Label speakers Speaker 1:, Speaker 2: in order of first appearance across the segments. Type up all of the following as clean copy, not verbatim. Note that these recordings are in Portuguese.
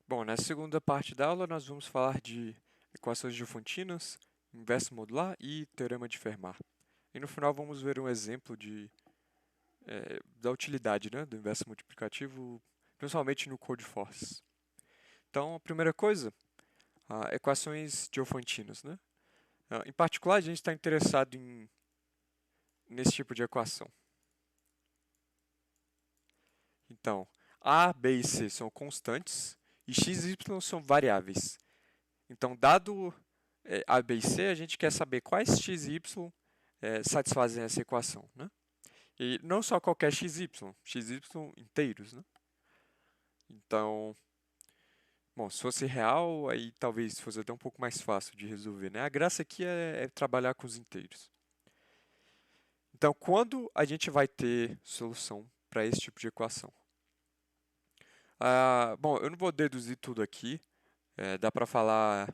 Speaker 1: Bom, na segunda parte da aula nós vamos falar de equações diofantinas, inverso modular e teorema de Fermat. E no final vamos ver um exemplo da utilidade, né, do inverso multiplicativo, principalmente no Codeforce. Então, a primeira coisa, equações diofantinas, né? Em particular, a gente está interessado nesse tipo de equação. Então, A, B e C são constantes e x e y são variáveis. Então, dado A, B e C, a gente quer saber quais x e y satisfazem essa equação, né? E não só qualquer x y inteiros, né? Então, bom, se fosse real, aí talvez fosse até um pouco mais fácil de resolver, né? A graça aqui é trabalhar com os inteiros. Então, quando a gente vai ter solução para esse tipo de equação? Bom, eu não vou deduzir tudo aqui, dá para falar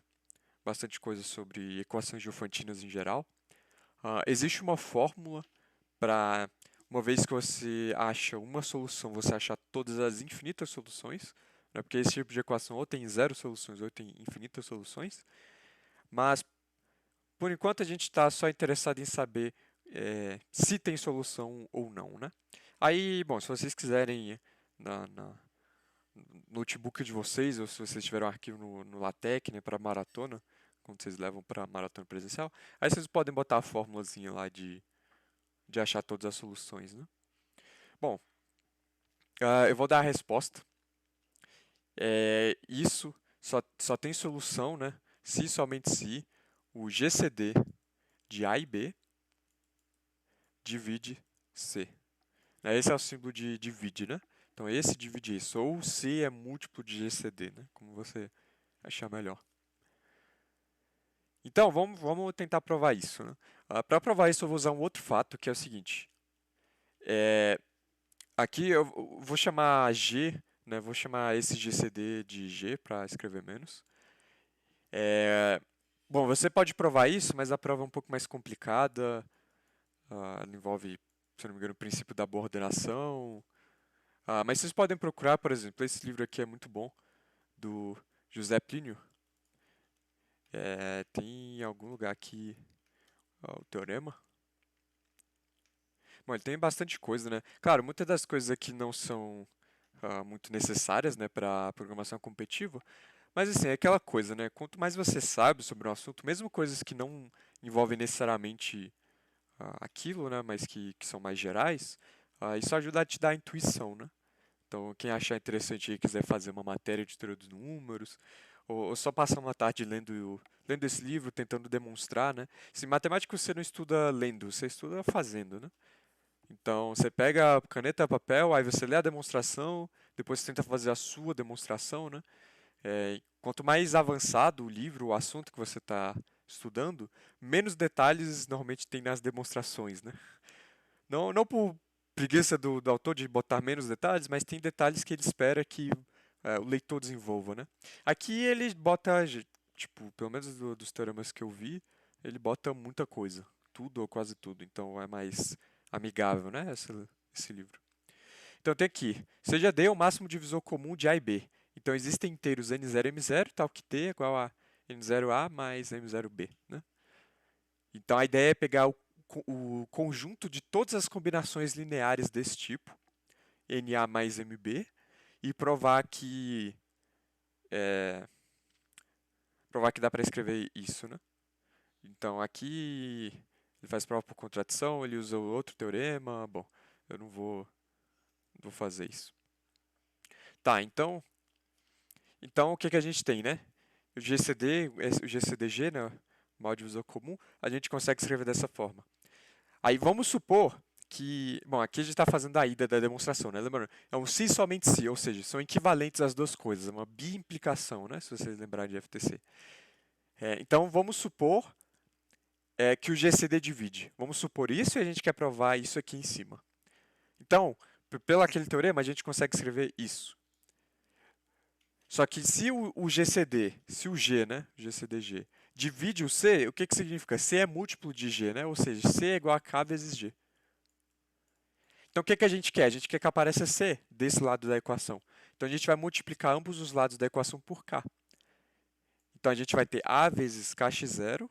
Speaker 1: bastante coisa sobre equações diofantinas em geral. Existe uma fórmula para, uma vez que você acha uma solução, você achar todas as infinitas soluções, né? Porque esse tipo de equação ou tem zero soluções ou tem infinitas soluções. Mas, por enquanto, a gente está só interessado em saber se tem solução ou não, né? Aí, bom, se vocês quiserem na notebook de vocês, ou se vocês tiverem um arquivo no LaTeX, né, para maratona, quando vocês levam para maratona presencial, aí vocês podem botar a formulazinha lá de achar todas as soluções, né? Bom, eu vou dar a resposta. Isso só tem solução, né? Se somente se o GCD de A e B divide C. Esse é o símbolo de divide, né? Então esse divide isso. Ou C é múltiplo de GCD, né? Como você achar melhor. Então, vamos tentar provar isso, né? Para provar isso, eu vou usar um outro fato, que é o seguinte. Aqui eu vou chamar G, né? Vou chamar esse GCD de G para escrever menos. Bom, você pode provar isso, mas a prova é um pouco mais complicada. Ela envolve, se não me engano, o princípio da boa ordenação. Mas vocês podem procurar, por exemplo, esse livro aqui é muito bom, do José Plínio. Tem em algum lugar aqui o teorema. Bom, ele tem bastante coisa, né? Claro, muitas das coisas aqui não são muito necessárias, né, para programação competitiva, mas assim, é aquela coisa, né? Quanto mais você sabe sobre um assunto, mesmo coisas que não envolvem necessariamente aquilo, né, mas que são mais gerais, isso ajuda a te dar a intuição, né? Então, quem achar interessante e quiser fazer uma matéria de teoria dos números, ou só passar uma tarde lendo esse livro, tentando demonstrar, né? Se matemática você não estuda lendo, você estuda fazendo, né? Então, você pega a caneta e papel, aí você lê a demonstração, depois você tenta fazer a sua demonstração, né? Quanto mais avançado o livro, o assunto que você está estudando, menos detalhes normalmente tem nas demonstrações, né? Não por preguiça do autor de botar menos detalhes, mas tem detalhes que ele espera que o leitor desenvolva, né? Aqui ele bota, tipo, pelo menos dos teoremas que eu vi, ele bota muita coisa, tudo ou quase tudo, então é mais amigável, né, esse livro. Então tem aqui, seja D o máximo divisor comum de A e B. Então existem inteiros n0 e m0, tal que T é igual a n0a mais m0b, né? Então a ideia é pegar o conjunto de todas as combinações lineares desse tipo, Na mais Mb, e provar que dá para escrever isso, né? Então aqui ele faz prova por contradição, ele usa outro teorema, bom, eu não vou fazer isso. Tá, então o que que a gente tem, né? O GCD, o GCDG, né, o maior divisor comum, a gente consegue escrever dessa forma. Aí vamos supor que, bom, aqui a gente está fazendo a ida da demonstração, né? Lembrando, é um se somente se, ou seja, são equivalentes as duas coisas, é uma biimplicação, né? Se vocês lembrarem de FTC. Então vamos supor que o GCD divide. Vamos supor isso e a gente quer provar isso aqui em cima. Então, pelo aquele teorema, a gente consegue escrever isso. Só que se o GCD, se o G, né, GCDG, divide o C, o que que significa? C é múltiplo de G, né? Ou seja, C é igual a K vezes G. Então o que que a gente quer? A gente quer que apareça C desse lado da equação. Então a gente vai multiplicar ambos os lados da equação por k. Então a gente vai ter a vezes kx0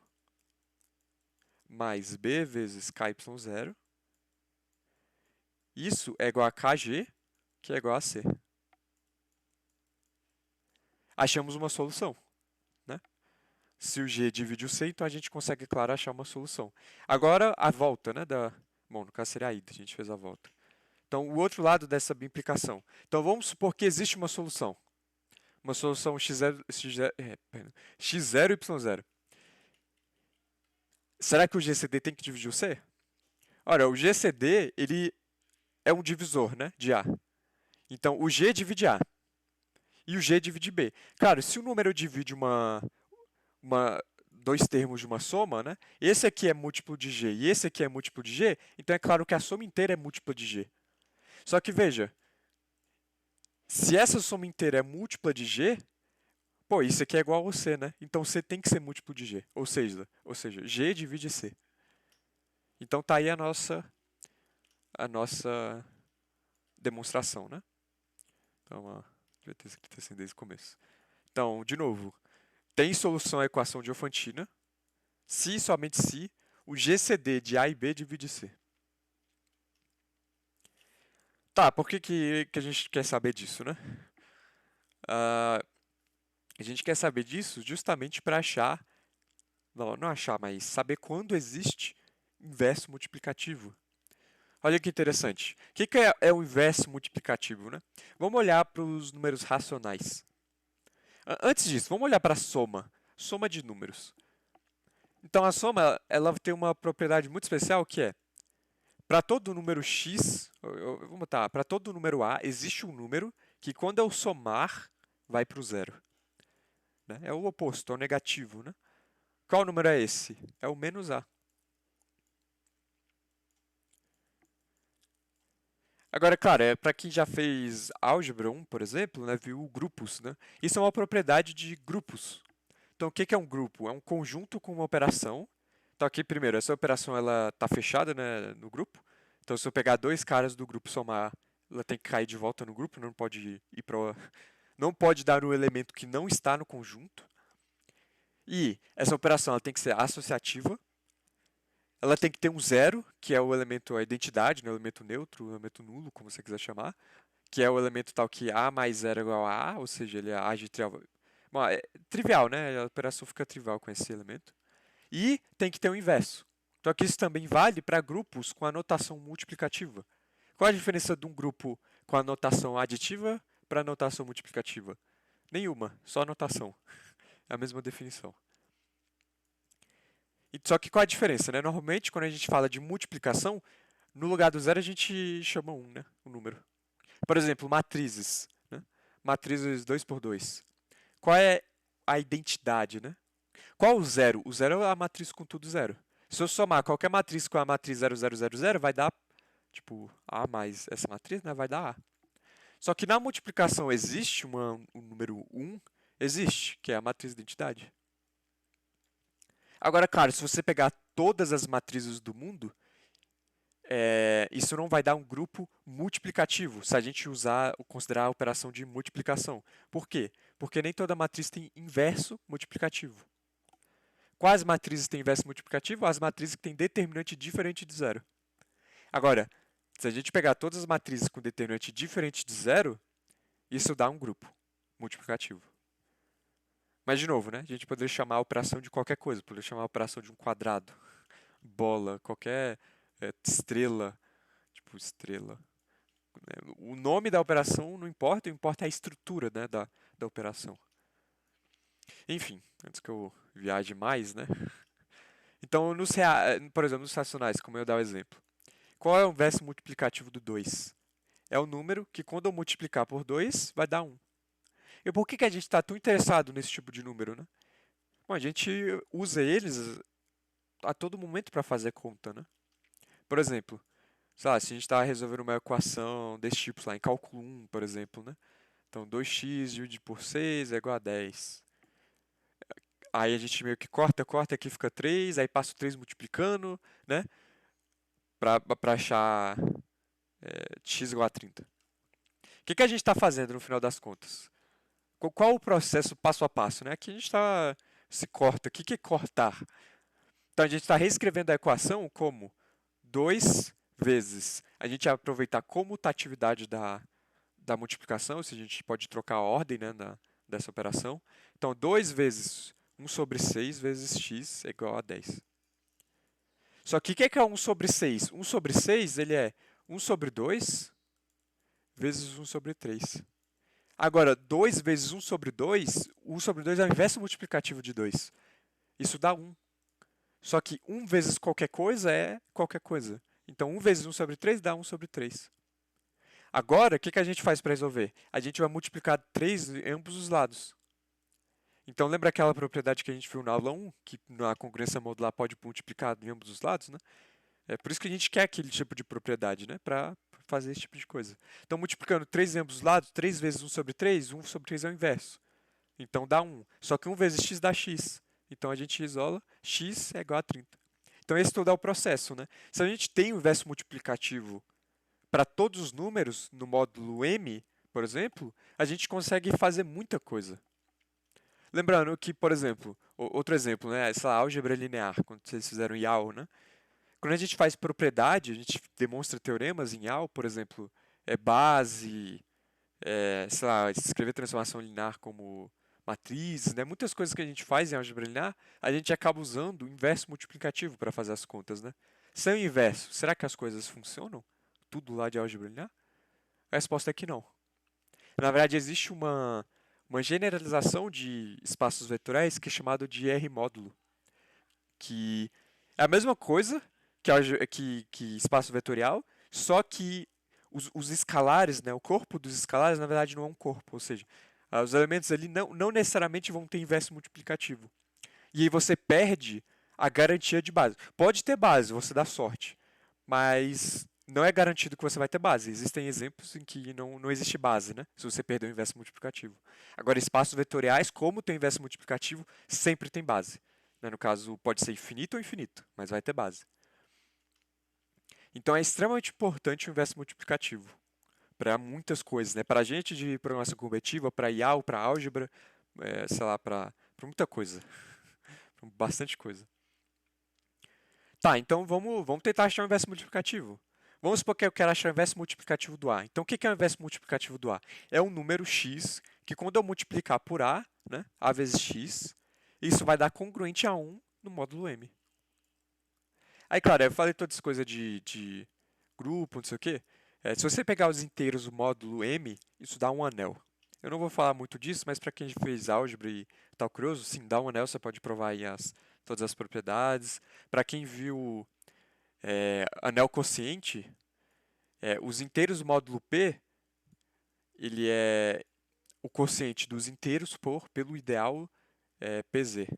Speaker 1: mais b vezes ky0. Isso é igual a kg, que é igual a c. Achamos uma solução, né? Se o g divide o c, então a gente consegue, claro, achar uma solução. Agora, a volta, né? Bom, no caso seria a ida, a gente fez a volta. Então, o outro lado dessa implicação. Então, vamos supor que existe uma solução. Uma solução x0 e y0. Será que o GCD tem que dividir o C? Ora, o GCD, ele é um divisor, né, de A. Então, o G divide A e o G divide B. Claro, se o número divide dois termos de uma soma, né, esse aqui é múltiplo de G e esse aqui é múltiplo de G, então é claro que a soma inteira é múltipla de G. Só que veja, se essa soma inteira é múltipla de G, pô, isso aqui é igual a C, né? Então C tem que ser múltiplo de G. Ou seja, G divide C. Então tá aí a nossa demonstração, né? Então, devia ter escrito assim desde o começo. Então, de novo, tem solução à equação diofantina se e somente se o GCD de A e B divide C. Tá, por que a gente quer saber disso, né? A gente quer saber disso justamente para achar, não achar, mas saber quando existe inverso multiplicativo. Olha que interessante. O que é o inverso multiplicativo, né? Vamos olhar para os números racionais. Antes disso, vamos olhar para a soma. Soma de números. Então, a soma ela tem uma propriedade muito especial que é, para todo número x, vamos botar, para todo número a, existe um número que quando eu somar, vai para o zero. Né? É o oposto, é o negativo. Né? Qual número é esse? É o menos a. Agora, claro, para quem já fez álgebra 1, por exemplo, né, viu grupos. Né? Isso é uma propriedade de grupos. Então, o que é um grupo? É um conjunto com uma operação. Então, aqui, primeiro, essa operação está fechada, né, no grupo. Então, se eu pegar dois caras do grupo e somar, ela tem que cair de volta no grupo, não pode ir para, não pode dar um elemento que não está no conjunto. E essa operação ela tem que ser associativa. Ela tem que ter um zero, que é o elemento, a identidade, né, o elemento neutro, o elemento nulo, como você quiser chamar, que é o elemento tal que A mais zero é igual a A, ou seja, ele age trivial. Bom, é trivial, né? A operação fica trivial com esse elemento. E tem que ter o inverso. Então aqui isso também vale para grupos com a notação multiplicativa. Qual a diferença de um grupo com a notação aditiva para a notação multiplicativa? Nenhuma, só a notação. É a mesma definição. Só que qual a diferença, né? Normalmente, quando a gente fala de multiplicação, no lugar do zero a gente chama 1, né? O número. Por exemplo, matrizes. Né? Matrizes 2 por 2. Qual é a identidade, né? Qual o zero? O zero é a matriz com tudo zero. Se eu somar qualquer matriz com a matriz 0000, vai dar, tipo, A mais essa matriz, né? Vai dar A. Só que na multiplicação existe um número 1? Existe, que é a matriz de identidade. Agora, claro, se você pegar todas as matrizes do mundo, isso não vai dar um grupo multiplicativo, se a gente considerar a operação de multiplicação. Por quê? Porque nem toda matriz tem inverso multiplicativo. Quais matrizes têm inverso multiplicativo? As matrizes que têm determinante diferente de zero. Agora, se a gente pegar todas as matrizes com determinante diferente de zero, isso dá um grupo multiplicativo. Mas, de novo, né? A gente poderia chamar a operação de qualquer coisa. Poderia chamar a operação de um quadrado, bola, qualquer estrela. Tipo, estrela. O nome da operação não importa, o que importa é a estrutura, né, da operação. Enfim, antes que eu viaje mais, né? Então, por exemplo, nos racionais, como eu dar o exemplo. Qual é o inverso multiplicativo do 2? É o número que, quando eu multiplicar por 2, vai dar 1. E por que a gente está tão interessado nesse tipo de número, né? Bom, a gente usa eles a todo momento para fazer conta, né? Por exemplo, sei lá, se a gente está resolvendo uma equação desse tipo, lá, em cálculo 1, por exemplo, né? Então, 2x dividido por 6 é igual a 10. Aí a gente meio que corta, aqui fica 3, aí passa o 3 multiplicando, né? Para achar x igual a 30. que a gente está fazendo no final das contas? Qual o processo passo a passo, né? Aqui a gente está se corta. O que é cortar? Então a gente está reescrevendo a equação como 2 vezes. A gente vai aproveitar comutatividade da multiplicação, se a gente pode trocar a ordem, né, dessa operação. Então 2 vezes 1 sobre 6 vezes x é igual a 10. Só que o que é 1 sobre 6? 1 sobre 6 ele é 1 sobre 2 vezes 1 sobre 3. Agora, 2 vezes 1 sobre 2, 1 sobre 2 é o inverso multiplicativo de 2. Isso dá 1. Só que 1 vezes qualquer coisa é qualquer coisa. Então, 1 vezes 1 sobre 3 dá 1 sobre 3. Agora, o que a gente faz para resolver? A gente vai multiplicar 3 em ambos os lados. Então, lembra aquela propriedade que a gente viu na aula 1, que na congruência modular pode multiplicar em ambos os lados, né? É por isso que a gente quer aquele tipo de propriedade, né? Para fazer esse tipo de coisa. Então, multiplicando 3 em ambos os lados, 3 vezes 1 sobre 3, 1 sobre 3 é o inverso. Então, dá 1. Só que 1 vezes x dá x. Então, a gente isola x é igual a 30. Então, esse todo é o processo, né? Se a gente tem o inverso multiplicativo para todos os números no módulo m, por exemplo, a gente consegue fazer muita coisa. Lembrando que, por exemplo, outro exemplo, né? Essa álgebra linear, quando vocês fizeram YAL, né? Quando a gente faz propriedade, a gente demonstra teoremas em YAL, por exemplo, base, sei lá, escrever transformação linear como matrizes, né? Muitas coisas que a gente faz em álgebra linear, a gente acaba usando o inverso multiplicativo para fazer as contas, né? Sem o inverso, será que as coisas funcionam? Tudo lá de álgebra linear? A resposta é que não. Na verdade, existe uma generalização de espaços vetoriais que é chamado de R-módulo, que é a mesma coisa que espaço vetorial, só que os escalares, né, o corpo dos escalares, na verdade, não é um corpo, ou seja, os elementos ali não necessariamente vão ter inverso multiplicativo. E aí você perde a garantia de base. Pode ter base, você dá sorte, mas não é garantido que você vai ter base. Existem exemplos em que não existe base, né? Se você perder o inverso multiplicativo. Agora, espaços vetoriais, como tem inverso multiplicativo, sempre tem base. Né? No caso, pode ser infinito ou infinito, mas vai ter base. Então, é extremamente importante o inverso multiplicativo para muitas coisas, né? Para a gente de programação convetiva, para IAL, para álgebra, sei lá, para muita coisa. Bastante coisa. Tá, então vamos tentar achar o inverso multiplicativo. Vamos supor que eu quero achar o inverso multiplicativo do A. Então, o que é o inverso multiplicativo do A? É um número x que, quando eu multiplicar por A, né, A vezes x, isso vai dar congruente a 1 no módulo M. Aí, claro, eu falei todas as coisas de grupo, não sei o quê. Se você pegar os inteiros do módulo M, isso dá um anel. Eu não vou falar muito disso, mas para quem fez álgebra e tá curioso, sim, dá um anel, você pode provar aí todas as propriedades. Para quem viu anel quociente, os inteiros do módulo P, ele é o quociente dos inteiros pelo ideal PZ.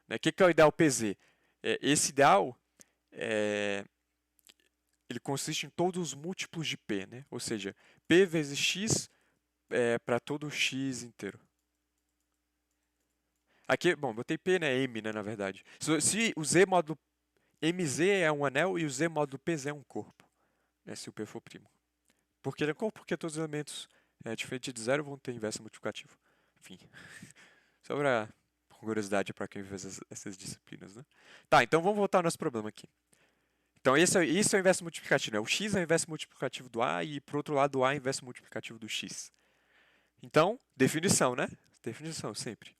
Speaker 1: O que é o ideal PZ? Esse ideal ele consiste em todos os múltiplos de P, né? Ou seja, P vezes X para todo x inteiro. Aqui, bom, botei P, né? M, né, na verdade. Se o Z módulo MZ é um anel e o Z módulo PZ é um corpo, né, se o P for primo. Por que ele é corpo? Porque todos os elementos diferentes de zero vão ter inverso multiplicativo. Enfim, só para curiosidade para quem fez essas disciplinas, né? Tá, então vamos voltar ao nosso problema aqui. Então, isso é o inverso multiplicativo, né? O x é o inverso multiplicativo do A e, por outro lado, o A é o inverso multiplicativo do x. Então, definição, né? Definição, sempre.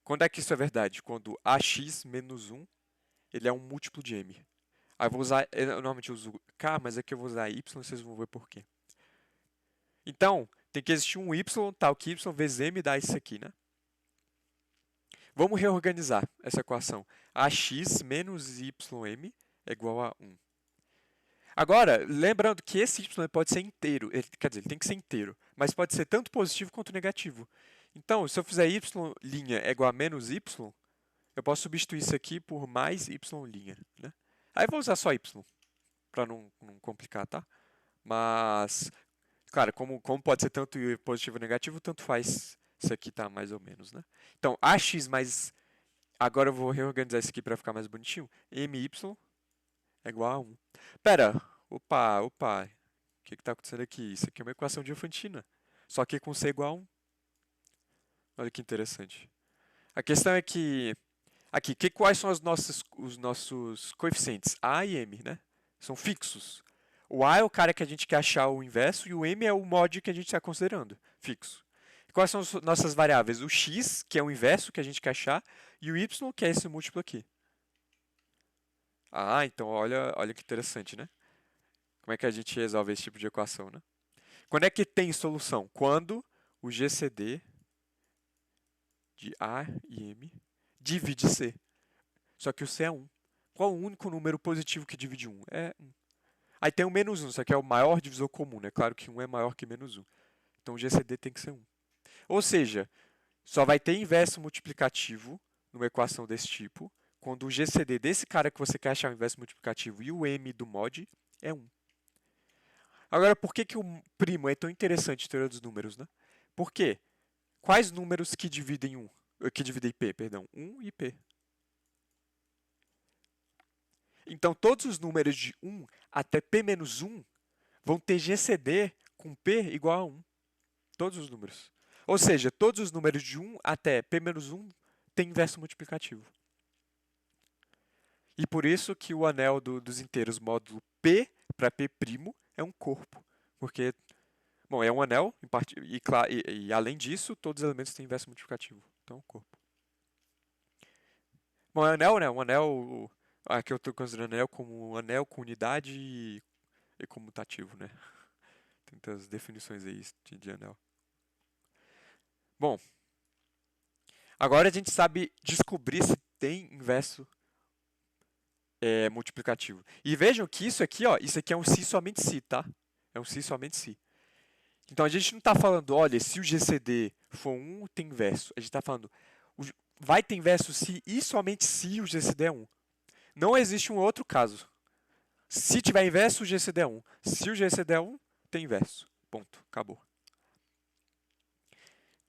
Speaker 1: Quando é que isso é verdade? Quando ax menos 1 ele é um múltiplo de m. Aí eu vou usar, eu normalmente uso k, mas aqui eu vou usar y, vocês vão ver por quê. Então, tem que existir um y, tal que y vezes m dá isso aqui, né? Vamos reorganizar essa equação. Ax menos ym é igual a 1. Agora, lembrando que esse y pode ser inteiro, quer dizer, ele tem que ser inteiro, mas pode ser tanto positivo quanto negativo. Então, se eu fizer y' é igual a menos y, eu posso substituir isso aqui por mais y', né? Aí eu vou usar só y, para não complicar, tá? Mas, claro, como pode ser tanto positivo ou negativo, tanto faz isso aqui tá mais ou menos, né? Então, ax mais... Agora eu vou reorganizar isso aqui para ficar mais bonitinho. My é igual a 1. Pera, opa. O que está acontecendo aqui? Isso aqui é uma equação diofantina, só que com C igual a 1. Olha que interessante. A questão é que, aqui, quais são os nossos coeficientes? A e M, né? São fixos. O A é o cara que a gente quer achar o inverso e o M é o mod que a gente está considerando, fixo. E quais são as nossas variáveis? O X, que é o inverso que a gente quer achar, e o Y, que é esse múltiplo aqui. Ah, então olha que interessante, né? Como é que a gente resolve esse tipo de equação, né? Quando é que tem solução? Quando o GCD de A e M divide C. Só que o C é 1. Qual o único número positivo que divide 1? É 1. Aí tem o menos 1, isso aqui é o maior divisor comum, né? Claro que 1 é maior que menos 1. Então o GCD tem que ser 1. Ou seja, só vai ter inverso multiplicativo numa equação desse tipo quando o GCD desse cara que você quer achar o inverso multiplicativo e o M do mod é 1. Agora, por que o primo é tão interessante em teoria dos números, né? Por quê? Quais números que dividem que dividem P, perdão? 1 e P. Então, todos os números de 1 até P menos 1 vão ter GCD com P igual a 1. Todos os números. Ou seja, todos os números de 1 até P menos 1 têm inverso multiplicativo. E por isso que o anel dos inteiros módulo P para P' é um corpo. Porque, bom, é um anel, e além disso, todos os elementos têm inverso multiplicativo. Então, é um corpo. Bom, é um anel, né? Um anel, aqui eu estou considerando anel como um anel com unidade e comutativo, né? Tem muitas definições aí de anel. Bom, agora a gente sabe descobrir se tem inverso multiplicativo. E vejam que isso aqui, ó, isso aqui é um si somente si, tá? É um si somente si. Então a gente não está falando, olha, se o GCD for 1, tem inverso. A gente está falando, vai ter inverso se e somente se o GCD é 1. Não existe um outro caso. Se tiver inverso, o GCD é 1. Se o GCD é 1, tem inverso. Ponto. Acabou.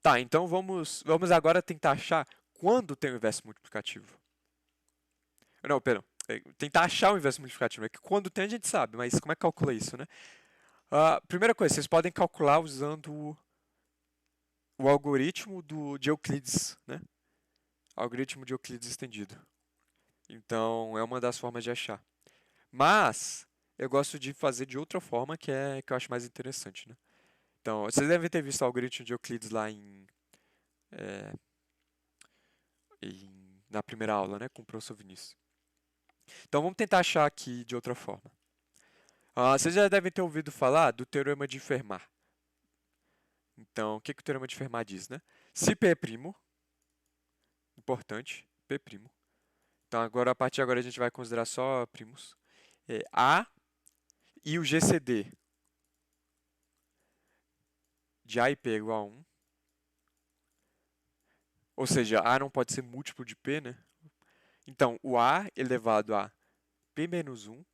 Speaker 1: Tá, então vamos agora tentar achar quando tem o inverso multiplicativo. Não, perdão. Tentar achar o inverso multiplicativo. É que quando tem a gente sabe, mas como é que calcula isso, né? Primeira coisa, vocês podem calcular usando o algoritmo de Euclides, né? Algoritmo de Euclides estendido. Então, é uma das formas de achar. Mas, eu gosto de fazer de outra forma, que eu acho mais interessante, né? Então, vocês devem ter visto o algoritmo de Euclides lá é, na primeira aula, né? Com o professor Vinícius. Então, vamos tentar achar aqui de outra forma. Vocês já devem ter ouvido falar do Teorema de Fermat. Então, o que o Teorema de Fermat diz, né? Se P é primo, importante, P primo. Então, agora, a partir de agora, a gente vai considerar só primos. A e o GCD de A e P é igual a 1. Ou seja, A não pode ser múltiplo de P, né? Então, o A elevado a P menos 1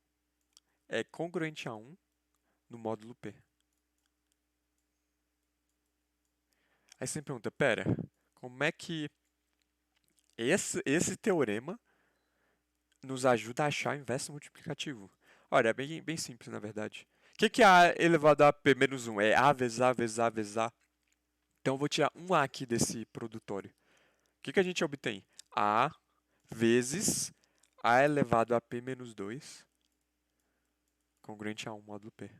Speaker 1: é congruente a 1 no módulo P. Aí você me pergunta, pera, como é que esse teorema nos ajuda a achar o inverso multiplicativo? Olha, é bem simples, na verdade. O que é A elevado a P menos 1? É A vezes A vezes A vezes A. Então, eu vou tirar um A aqui desse produtório. O que a gente obtém? A vezes A elevado a P menos 2, congruente a 1 módulo P.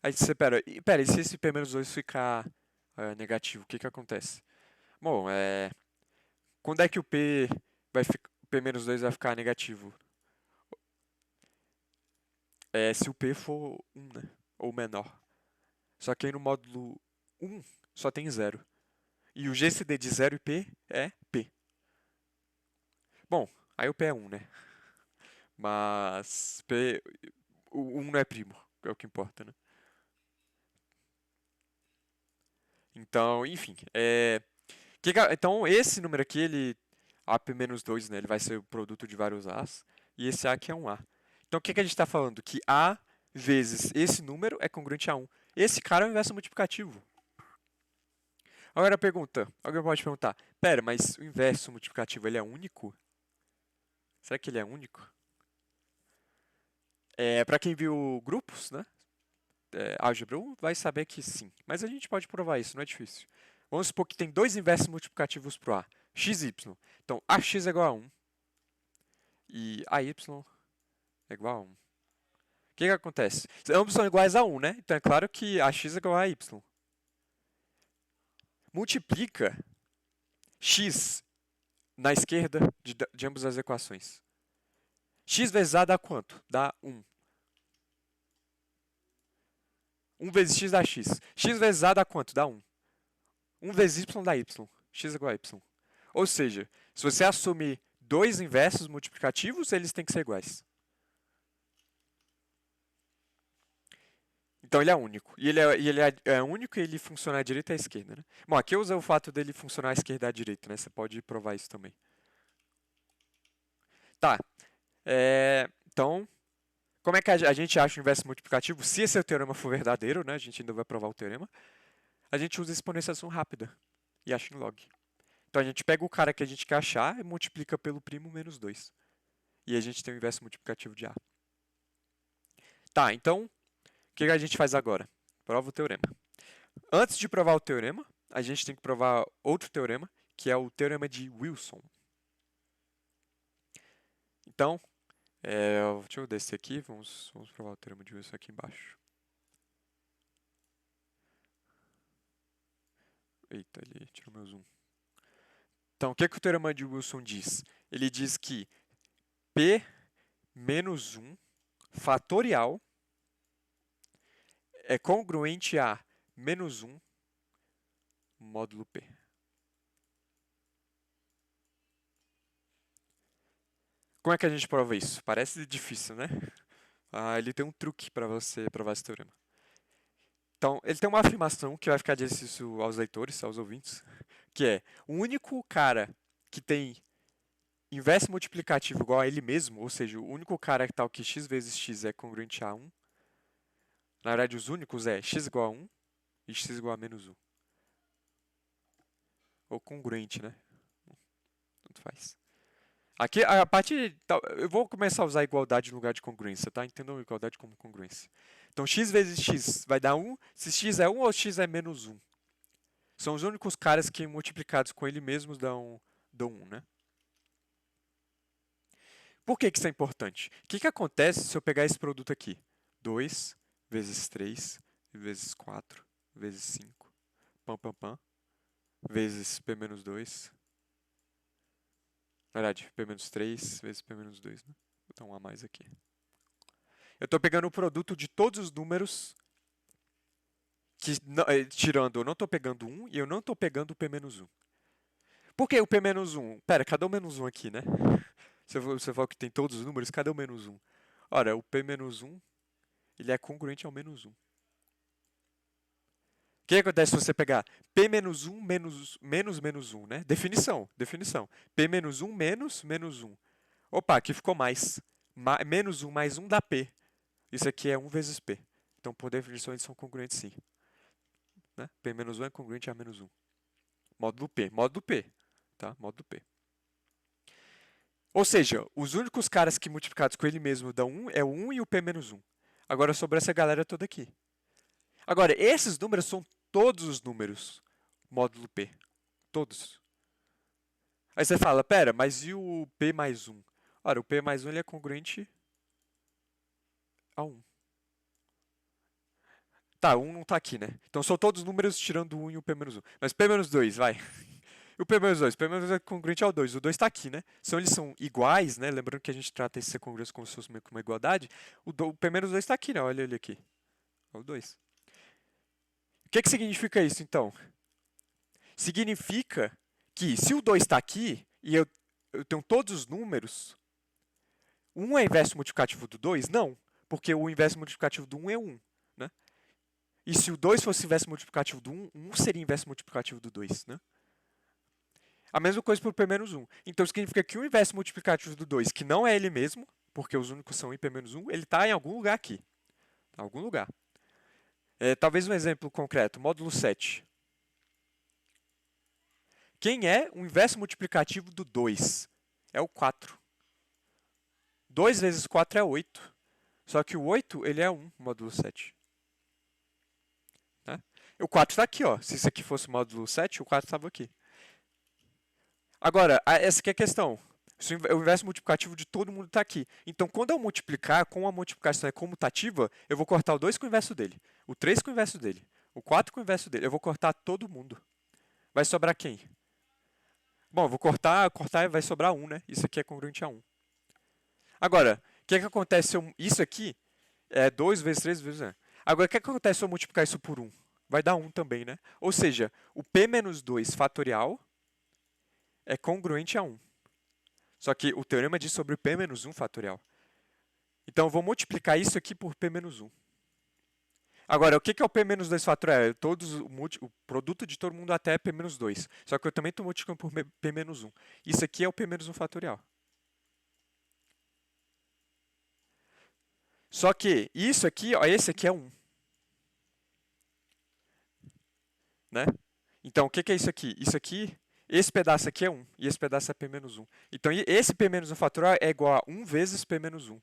Speaker 1: Aí você, pera, e se esse P menos 2 ficar negativo, o que acontece? Bom, quando é que o P menos 2 vai ficar negativo? Se o P for 1, né? Ou menor. Só que aí no módulo 1 só tem 0. E o GCD de 0 e P é P. Bom, aí o P é 1, né? Mas o 1 não é primo, é o que importa, né? Então, enfim. Então, esse número aqui, AP-2, né? Ele vai ser o produto de vários A's. E esse A aqui é um A. Então, o que a gente está falando? Que A vezes esse número é congruente a 1. Esse cara é o inverso multiplicativo. Agora a pergunta. Alguém pode perguntar. Pera, mas o inverso multiplicativo ele é único? Será que ele é único? Para quem viu grupos, né? Álgebra 1, vai saber que sim. Mas a gente pode provar isso, não é difícil. Vamos supor que tem dois inversos multiplicativos para o A, x e y. Então, ax é igual a 1 e AY é igual a 1. O que acontece? Ambos são iguais a 1, né? Então é claro que ax é igual a y. Multiplica x na esquerda de ambas as equações. X vezes A dá quanto? Dá 1. 1 vezes x dá x. X vezes A dá quanto? Dá 1. 1 vezes y dá y. X é igual a y. Ou seja, se você assumir dois inversos multiplicativos, eles têm que ser iguais. Então ele é único. E ele é único e ele funciona à direita e à esquerda. Né? Bom, aqui eu usei o fato dele funcionar à esquerda e à direita. Né? Você pode provar isso também. Tá. Então, como é que a gente acha o inverso multiplicativo? Se esse teorema for verdadeiro, né? A gente ainda vai provar o teorema. A gente usa exponenciação rápida e acha em log. Então a gente pega o cara que a gente quer achar e multiplica pelo primo menos 2. E a gente tem o inverso multiplicativo de A. Tá, então, o que a gente faz agora? Prova o teorema. Antes de provar o teorema, a gente tem que provar outro teorema, que é o teorema de Wilson. Então, deixa eu descer aqui, vamos provar o teorema de Wilson aqui embaixo. Eita, ele tirou meu zoom. Então, o que o teorema de Wilson diz? Ele diz que P menos 1 fatorial é congruente a menos 1 módulo P. Como é que a gente prova isso? Parece difícil, né? Ele tem um truque para você provar esse teorema. Então, ele tem uma afirmação que vai ficar de exercício aos leitores, aos ouvintes, que é o único cara que tem inverso multiplicativo igual a ele mesmo, ou seja, o único cara tal que x vezes x é congruente a 1. Na verdade, os únicos é x igual a 1 e x igual a menos 1. Ou congruente, né? Tanto faz. Aqui, a parte... Eu vou começar a usar igualdade no lugar de congruência, tá? Entendam igualdade como congruência. Então, x vezes x vai dar 1. Se x é 1 ou x é menos 1. São os únicos caras que multiplicados com ele mesmos dão 1, né? Por que isso é importante? O que acontece se eu pegar esse produto aqui? 2 vezes 3 vezes 4 vezes 5, vezes p menos 2. Na verdade, p menos 3 vezes p menos 2. Né? Vou dar um a mais aqui. Eu estou pegando o produto de todos os números, tirando, eu não estou pegando 1 e eu não estou pegando o p menos 1. Por que o p menos 1? Pera, cadê o menos 1 aqui, né? Você falou que tem todos os números, cadê o menos 1? Ora, o p menos 1, ele é congruente ao menos 1. O que acontece se você pegar p menos 1 menos 1, né? Definição. P menos 1 menos 1. Opa, aqui ficou mais. Menos 1 mais 1 dá p. Isso aqui é 1 vezes p. Então, por definição, eles são congruentes sim. Né? P menos 1 é congruente a menos 1. Módulo P. Tá? Módulo P. Ou seja, os únicos caras que multiplicados com ele mesmo dão 1 é o 1 e o p menos 1. Agora, sobre essa galera toda aqui. Agora, esses números são todos os números módulo P. Todos. Aí você fala, pera, mas e o P mais 1? Ora, o P mais 1 ele é congruente a 1. Tá, 1 não tá aqui, né? Então são todos os números tirando o 1 e o P menos 1. Mas P menos 2, vai. E o P menos 2? P menos 2 é congruente ao 2. O 2 tá aqui, né? Se eles são iguais, né? Lembrando que a gente trata esse ser congruente como se fosse uma igualdade. O P menos 2 tá aqui, né? Olha ele aqui. É o 2. O que significa isso, então? Significa que se o 2 está aqui e eu tenho todos os números, 1 é inverso multiplicativo do 2? Não, porque o inverso multiplicativo do 1 é 1. Né? E se o 2 fosse inverso multiplicativo do 1, 1 seria inverso multiplicativo do 2. Né? A mesma coisa para o p-1. Então significa que o inverso multiplicativo do 2, que não é ele mesmo, porque os únicos são i p-1, ele está em algum lugar aqui. Em algum lugar. Talvez um exemplo concreto, módulo 7. Quem é o inverso multiplicativo do 2? É o 4. 2 vezes 4 é 8. Só que o 8, ele é 1 módulo 7. Né? O 4 está aqui, ó. Se isso aqui fosse o módulo 7, o 4 estava aqui. Agora, essa aqui é a questão. O inverso multiplicativo de todo mundo está aqui. Então, quando eu multiplicar, com a multiplicação é comutativa, eu vou cortar o 2 com o inverso dele, o 3 com o inverso dele, o 4 com o inverso dele. Eu vou cortar todo mundo. Vai sobrar quem? Bom, eu vou cortar e vai sobrar 1, né? Isso aqui é congruente a 1. Agora, o que acontece se eu... Isso aqui é 2 vezes 3 vezes 1. Agora, o que acontece se eu multiplicar isso por 1? Vai dar 1 também, né? Ou seja, o p menos 2 fatorial é congruente a 1. Só que o teorema diz sobre o p menos 1 fatorial. Então, eu vou multiplicar isso aqui por p menos 1. Agora, o que é o p menos 2 fatorial? É o produto de todo mundo até p menos 2. Só que eu também estou multiplicando por p menos 1. Isso aqui é o p menos 1 fatorial. Só que isso aqui, ó, esse aqui é 1. Né? Então, o que é isso aqui? Isso aqui, esse pedaço aqui é 1, e esse pedaço é p menos 1. Então, esse p menos 1 fatorial é igual a 1 vezes p menos 1.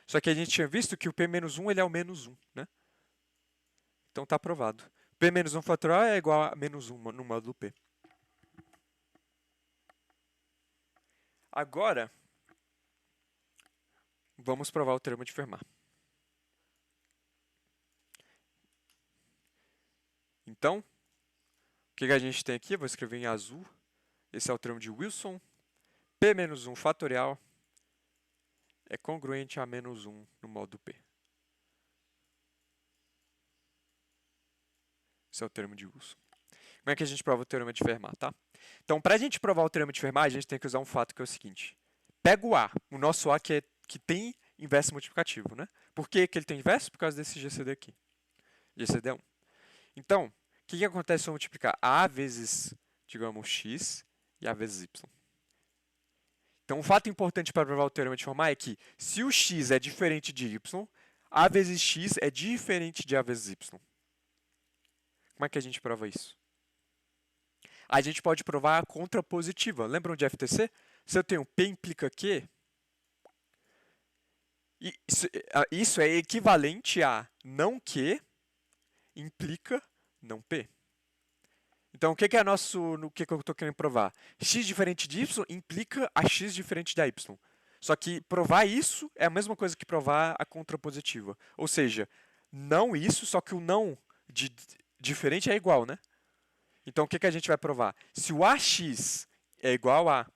Speaker 1: Só que a gente tinha visto que o p menos 1 ele é o menos 1, né? Então, está aprovado. P menos 1 fatorial é igual a menos 1 no módulo P. Agora, vamos provar o teorema de Fermat. Então, o que a gente tem aqui? Eu vou escrever em azul. Esse é o teorema de Wilson. P menos 1 fatorial é congruente a menos 1 no módulo P. Esse é o teorema de Wilson. Como é que a gente prova o teorema de Fermat, tá? Então, para a gente provar o teorema de Fermat, a gente tem que usar um fato que é o seguinte. Pega o A, o nosso A que tem inverso multiplicativo, né? Por que ele tem inverso? Por causa desse GCD aqui. GCD é 1. Então, o que acontece se eu multiplicar A vezes, digamos, X e A vezes Y? Então, um fato importante para provar o teorema de Fermat é que, se o X é diferente de Y, A vezes X é diferente de A vezes Y. Como é que a gente prova isso? A gente pode provar a contrapositiva. Lembram de FTC? Se eu tenho P implica Q, isso é equivalente a não Q implica não P. Então, o que é no que eu estou querendo provar? X diferente de Y implica a X diferente da Y. Só que provar isso é a mesma coisa que provar a contrapositiva. Ou seja, não isso, só que o não de diferente é igual, né? Então, o que a gente vai provar? Se o AX é igual a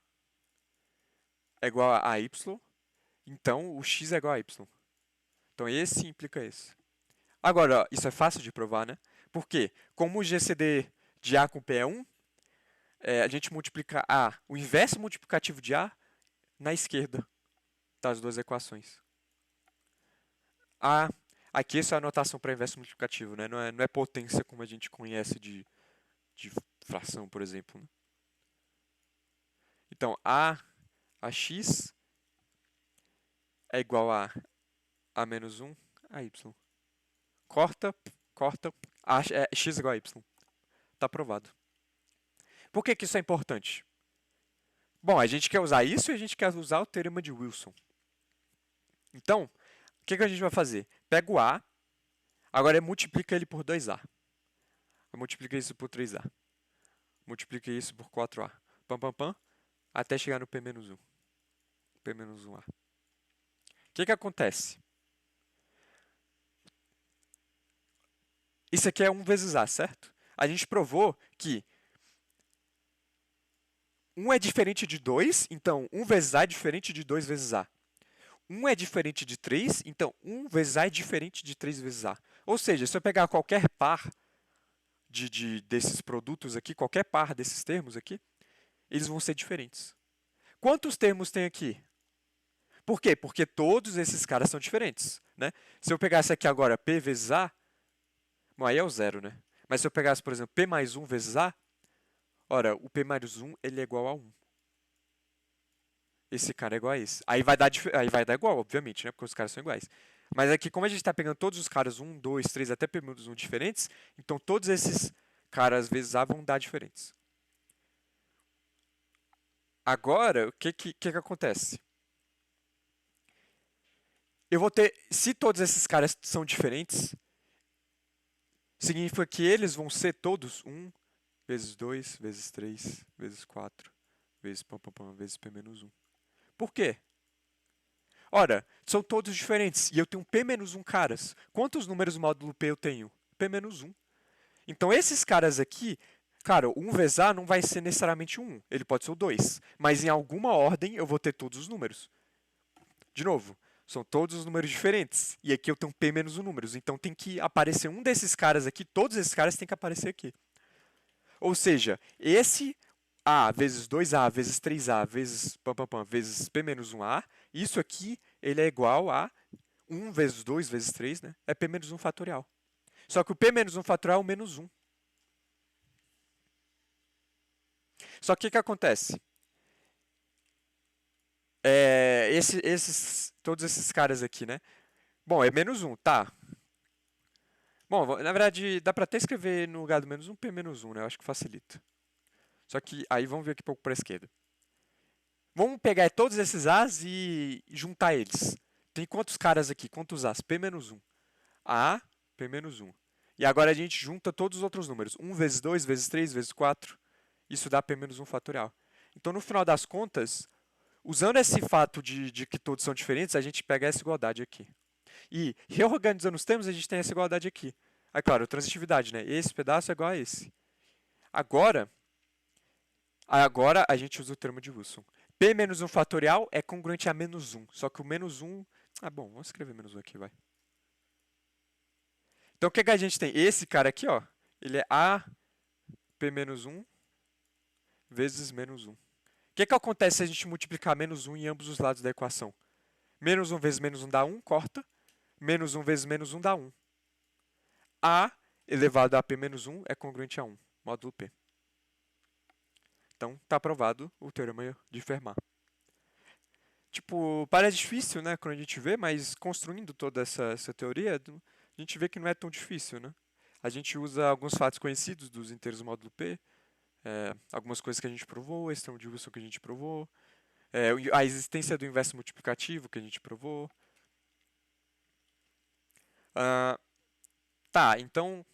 Speaker 1: Y, então o X é igual a Y. Então, esse implica esse. Agora, isso é fácil de provar, né? Por quê? Como o GCD de A com P é 1, a gente multiplica A, o inverso multiplicativo de A, na esquerda das duas equações. Aqui essa é a notação para inverso multiplicativo, né? Não é potência como a gente conhece de fração, por exemplo. Né? Então, AX é igual a menos 1 a Y. Corta, x igual a y. Está aprovado. Por que isso é importante? Bom, a gente quer usar isso e a gente quer usar o teorema de Wilson. Então, o que a gente vai fazer? Pega o A, agora multiplica ele por 2A. Multiplica isso por 3A. Multiplica isso por 4A. Pam, pam, pam, até chegar no P-1. P-1A. O que acontece? Isso aqui é 1 vezes A, certo? A gente provou que 1 é diferente de 2, então 1 vezes A é diferente de 2 vezes A. 1 é diferente de 3, então 1 vezes A é diferente de 3 vezes A. Ou seja, se eu pegar qualquer par desses produtos aqui, qualquer par desses termos aqui, eles vão ser diferentes. Quantos termos tem aqui? Por quê? Porque todos esses caras são diferentes. Né? Se eu pegasse aqui agora P vezes A, bom, aí é o zero, né? Mas se eu pegasse, por exemplo, P mais 1 vezes A, ora, o P mais 1 ele é igual a 1. Esse cara é igual a esse. Aí vai dar igual, obviamente, né? Porque os caras são iguais. Mas aqui, como a gente está pegando todos os caras 1, 2, 3, até P menos 1 diferentes, então todos esses caras vezes A vão dar diferentes. Agora, o que acontece? eu vou ter, se todos esses caras são diferentes, significa que eles vão ser todos 1 vezes 2 vezes 3 vezes 4 vezes pam, pam, pam, vezes p menos 1. Por quê? Ora, são todos diferentes e eu tenho p menos 1 caras. Quantos números módulo p eu tenho? P menos 1. Então esses caras aqui, cara, 1 vezes a não vai ser necessariamente 1, ele pode ser o 2. Mas em alguma ordem eu vou ter todos os números. De novo, são todos os números diferentes. E aqui eu tenho p menos 1 números. Então tem que aparecer um desses caras aqui, todos esses caras têm que aparecer aqui. Ou seja, esse a vezes 2a vezes 3a vezes pam, pam, pam, vezes p menos 1a, isso aqui ele é igual a 1 vezes 2 vezes 3, né? É p menos 1 fatorial. Só que o p menos 1 fatorial é o menos 1. Só que o que acontece? Todos esses caras aqui, né? Bom, é menos 1, tá. Bom, na verdade, dá pra até escrever no lugar do menos 1, p menos 1, né? Eu acho que facilita. Só que aí vamos ver aqui um pouco para a esquerda. Vamos pegar todos esses A's e juntar eles. Tem quantos caras aqui? Quantos A's? P menos 1. A, P menos 1. E agora a gente junta todos os outros números. 1 vezes 2, vezes 3, vezes 4. Isso dá P menos 1 fatorial. Então, no final das contas, usando esse fato de que todos são diferentes, a gente pega essa igualdade aqui. E, reorganizando os termos, a gente tem essa igualdade aqui. Aí, claro, transitividade, né? Esse pedaço é igual a esse. Agora a gente usa o termo de Wilson. P menos 1 fatorial é congruente a menos 1. Só que o menos 1... Ah, bom, vamos escrever menos 1 aqui, vai. Então, o que a gente tem? Esse cara aqui, ó, ele é A P menos 1 vezes menos 1. O que acontece se a gente multiplicar menos 1 em ambos os lados da equação? Menos 1 vezes menos 1 dá 1, corta. Menos 1 vezes menos 1 dá 1. A elevado a P menos 1 é congruente a 1, módulo P. Então, está aprovado o teorema de Fermat. Tipo, parece difícil, né, quando a gente vê, mas construindo toda essa teoria, a gente vê que não é tão difícil, né? A gente usa alguns fatos conhecidos dos inteiros do módulo P, algumas coisas que a gente provou, esse termo de Wilson que a gente provou, a existência do inverso multiplicativo que a gente provou. Tá, então,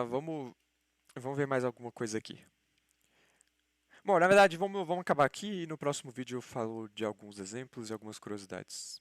Speaker 1: vamos ver mais alguma coisa aqui. Bom, na verdade, vamos acabar aqui e no próximo vídeo eu falo de alguns exemplos e algumas curiosidades.